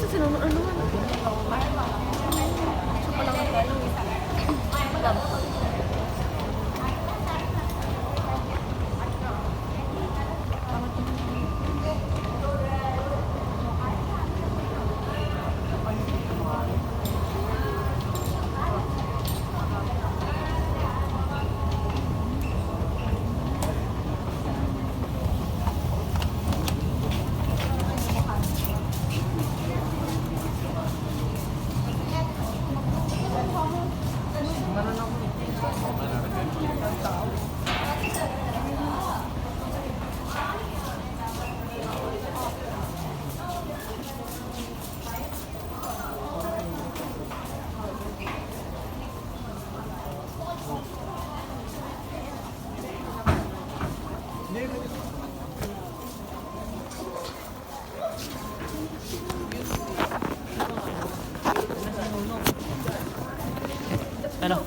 sinunod ano naman? Siya pa lang ang tanong. Ano?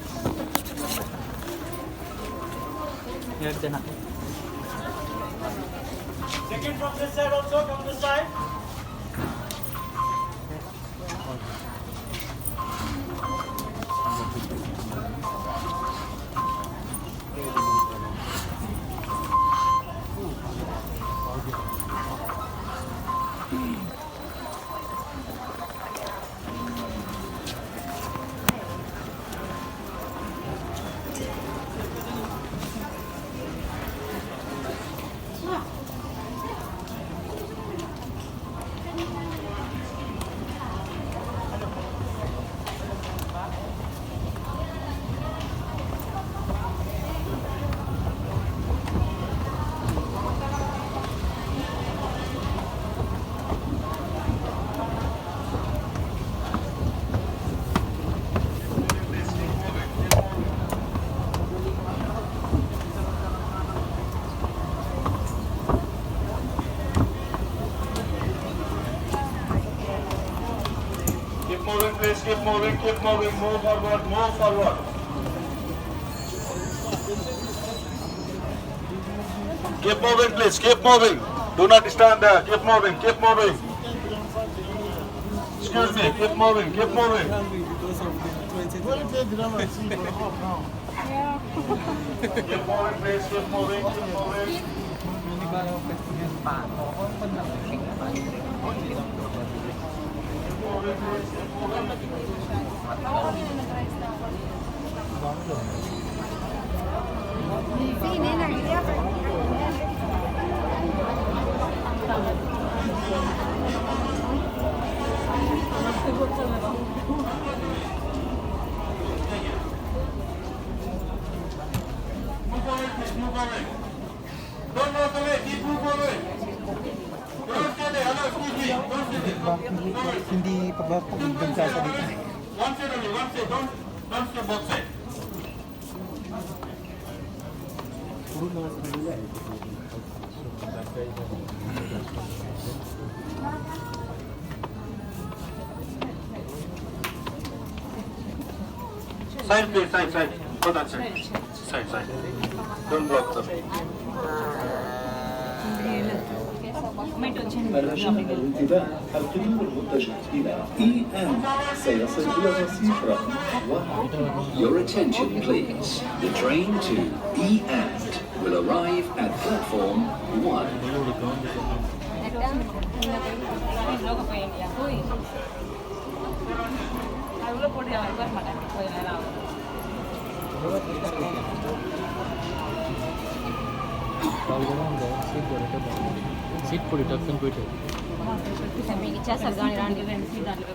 Nagda na. Second from this side also, from this side. Keep moving, please. Keep moving. Keep moving. Move forward. Move forward. Keep moving, please. Keep moving. Do not stand there. Keep moving. Keep moving. Excuse me. Keep moving. Keep moving. Keep moving, please. Keep moving. Keep moving. Move forward, please. Move forward. Don't walk away. Keep moving forward. Don't stay there. Hello, excuse me. Don't stay there. Forward. Hindi pa ba pagsasalita? One side only. One side. Don't stay both sides. Puro na sa kanila eh. Side, please. Side. Go that side. Side. Don't block the way. الرجاء الانتباه القدوم المتجه إلى EM سيصل إلى رصيف رقم 1. Your attention please. The train to EM will arrive at platform 1. సీట్ పొడి టక్కని పోయితే మీకు ఇచ్చేస్తారు కానీ రాండి రెండు సీట్ దాంట్లో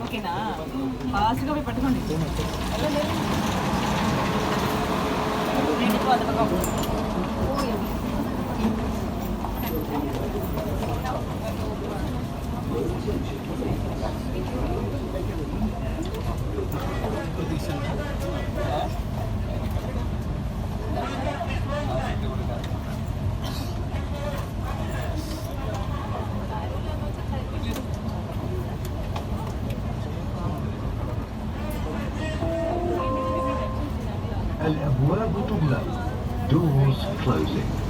ఓకేనా ఫాస్ట్గా పోయి పట్టుకోండి الأبواب تغلق. Doors closing.